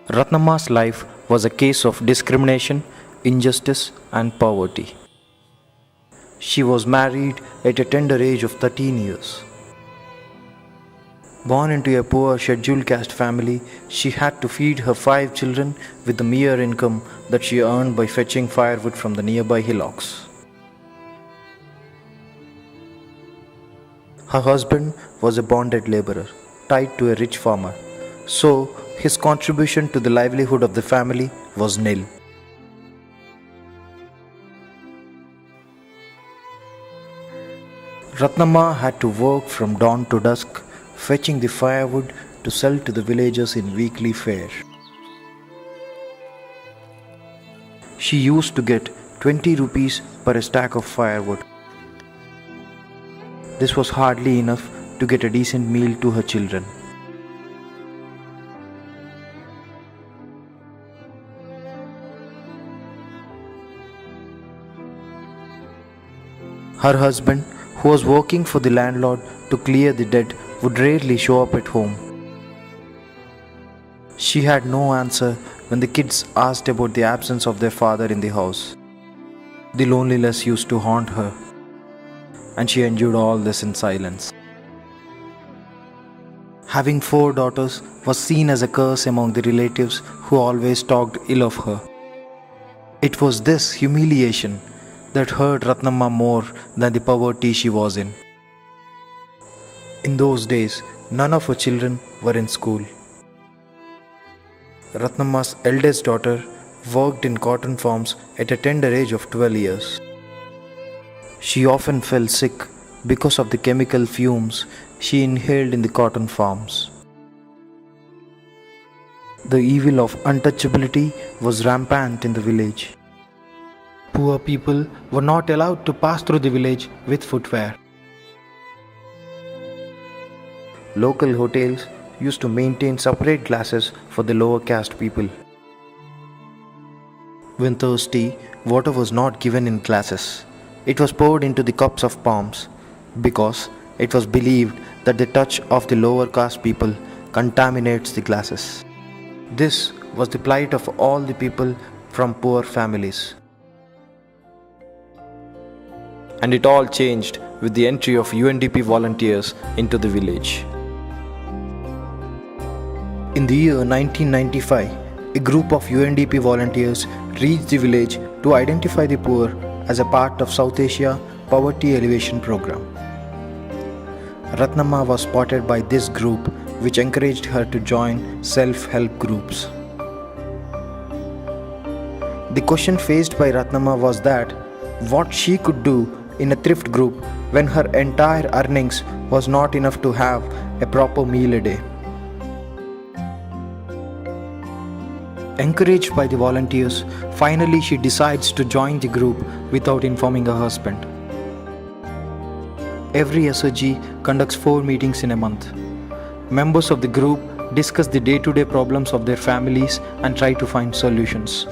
Ratnamma's life was a case of discrimination, injustice, and poverty. She was married at a tender age of 13 years. Born into a poor scheduled caste family, she had to feed her 5 children with the mere income that she earned by fetching firewood from the nearby hillocks. Her husband was a bonded laborer, tied to a rich farmer, so his contribution to the livelihood of the family was nil. Ratnamma had to work from dawn to dusk, fetching the firewood to sell to the villagers in weekly fare. She used to get 20 rupees per stack of firewood. This was hardly enough to get a decent meal to her children. Her husband, who was working for the landlord to clear the debt, would rarely show up at home. She had no answer when the kids asked about the absence of their father in the house. The loneliness used to haunt her, and she endured all this in silence. Having 4 daughters was seen as a curse among the relatives who always talked ill of her. It was this humiliation that hurt Ratnamma more than the poverty she was in. In those days, none of her children were in school. Ratnamma's eldest daughter worked in cotton farms at a tender age of 12 years. She often fell sick because of the chemical fumes she inhaled in the cotton farms. The evil of untouchability was rampant in the village. Poor people were not allowed to pass through the village with footwear. Local hotels used to maintain separate glasses for the lower caste people. When thirsty, water was not given in glasses. It was poured into the cups of palms because it was believed that the touch of the lower caste people contaminates the glasses. This was the plight of all the people from poor families. And it all changed with the entry of UNDP volunteers into the village. In the year 1995, a group of UNDP volunteers reached the village to identify the poor as a part of South Asia Poverty Alleviation Program. Ratnamma was spotted by this group, which encouraged her to join self-help groups. The question faced by Ratnamma was that what she could do in a thrift group when her entire earnings was not enough to have a proper meal a day. Encouraged by the volunteers, finally she decides to join the group without informing her husband. Every SOG conducts 4 meetings in a month. Members of the group discuss the day-to-day problems of their families and try to find solutions.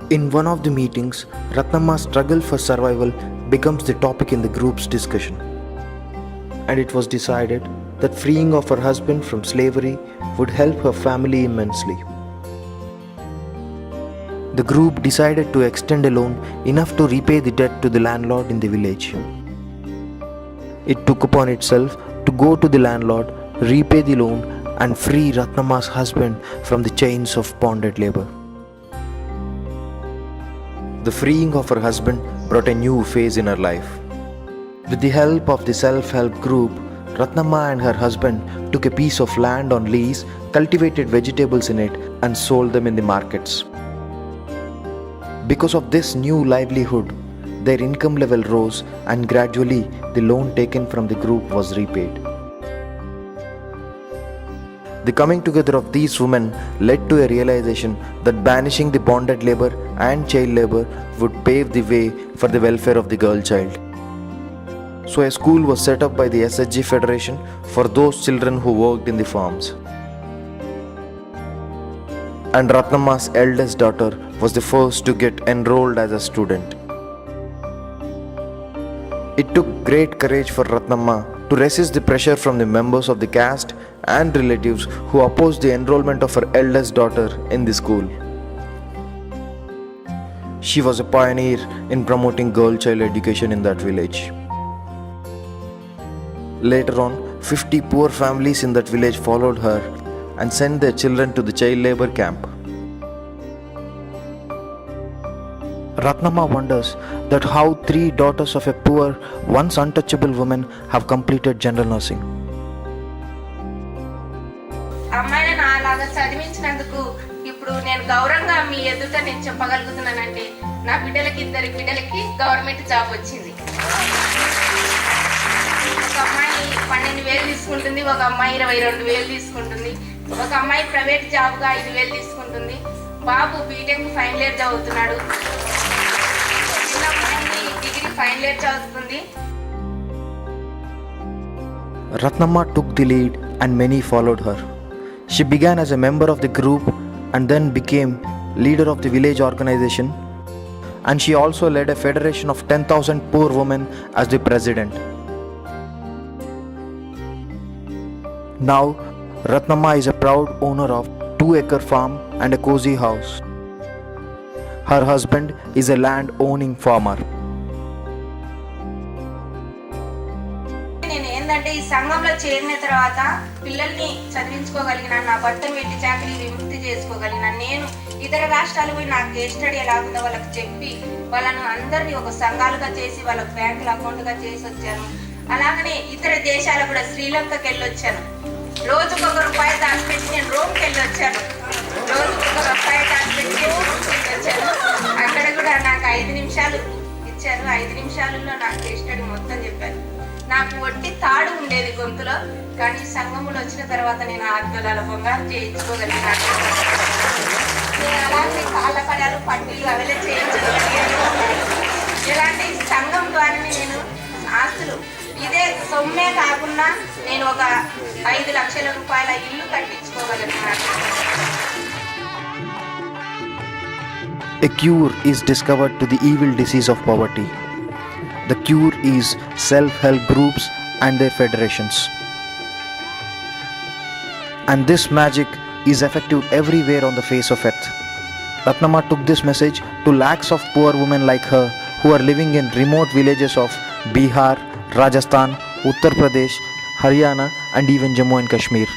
In one of the meetings, Ratnamma's struggle for survival becomes the topic in the group's discussion. And it was decided that freeing of her husband from slavery would help her family immensely. The group decided to extend a loan enough to repay the debt to the landlord in the village. It took upon itself to go to the landlord, repay the loan, and free Ratnamma's husband from the chains of bonded labor. The freeing of her husband brought a new phase in her life. With the help of the self-help group, Ratnamma and her husband took a piece of land on lease, cultivated vegetables in it, and sold them in the markets. Because of this new livelihood, their income level rose, and gradually the loan taken from the group was repaid. The coming together of these women led to a realization that banishing the bonded labor and child labor would pave the way for the welfare of the girl child. So a school was set up by the SHG Federation for those children who worked in the farms. And Ratnamma's eldest daughter was the first to get enrolled as a student. It took great courage for Ratnamma to resist the pressure from the members of the caste and relatives who opposed the enrollment of her eldest daughter in the school. She was a pioneer in promoting girl-child education in that village. Later on, 50 poor families in that village followed her and sent their children to the child labor camp. Ratnamma wonders that how 3 daughters of a poor, once untouchable woman have completed general nursing. అమ్మాయిని అలాగా చదివించినందుకు ఇప్పుడు నేను గౌరవంగా మీ ఎదుట నేను చెప్పగలుగుతున్నానంటే నా బిడ్డలకి 2 బిడ్డలకి గవర్నమెంట్ జాబ్ వచ్చింది. ఒక అమ్మాయి 12,000 తీసుకుంటుంది, ఒక అమ్మాయి 22,000 తీసుకుంటుంది, ఒక అమ్మాయి ప్రైవేట్ జాబ్గా 5,000 తీసుకుంటుంది. బాబు బీటెక్ ఫైనల్ ఇయర్ చదువుతున్నాడు, చిన్న అమ్మాయి డిగ్రీ ఫైనల్ ఇయర్ చదువుతుంది. Ratnamma took the lead and many followed her. She began as a member of the group and then became leader of the village organization, and she also led a federation of 10,000 poor women as the president. Now, Ratnamma is a proud owner of 2-acre farm and a cozy house. Her husband is a land-owning farmer. నేను ఏంటంటే ఈ సంఘంలో చేరిన తర్వాత పిల్లల్ని చదివించుకోగలిగినాను, నా భర్తను వెట్టి చాకరీ విముక్తి చేసుకోగలిగినాను. నేను ఇతర రాష్ట్రాలు పోయి నాకు కేస్ స్టడీ ఎలా ఉందో వాళ్ళకి చెప్పి వాళ్ళను అందరినీ ఒక సంఘాలుగా చేసి వాళ్ళకి బ్యాంకుల అకౌంట్గా చేసి వచ్చాను. అలాగనే ఇతర దేశాలకు కూడా శ్రీలంకకి వెళ్ళి వచ్చాను. రోజుకు ₹1 దాచిపెట్టి నేను రోమ్కి వెళ్ళి వచ్చాను. రోజుకు ₹1 దాచిపెట్టి రోమ్కి వెళ్ళి వచ్చాను. అక్కడ కూడా నాకు 5 నిమిషాలు ఇచ్చారు. 5 నిమిషాలలో నాకు కేస్ స్టడీ మొత్తం చెప్పారు. నాకు ఒట్టి తాడు ఉండేది గొంతులో, కానీ సంఘములు వచ్చిన తర్వాత నేను 6 తులాల బంగారం చేయించుకోగలిగినాను. నేను అలాంటి కాళ్ళ పడాలు పట్టీలు అవిలే చేయించుకోగలిగాను. ఇలాంటి సంఘం ద్వారానే నేను ఆస్తులు ఇదే సొమ్మే కాకుండా నేను ఒక 5 లక్షల రూపాయల ఇల్లు కట్టించుకోగలిగినాను. A cure is discovered to the evil disease of poverty. The cure is self-help groups and their federations. And this magic is effective everywhere on the face of earth. Ratnamma took this message to lakhs of poor women like her who are living in remote villages of Bihar, Rajasthan, Uttar Pradesh, Haryana and even Jammu and Kashmir.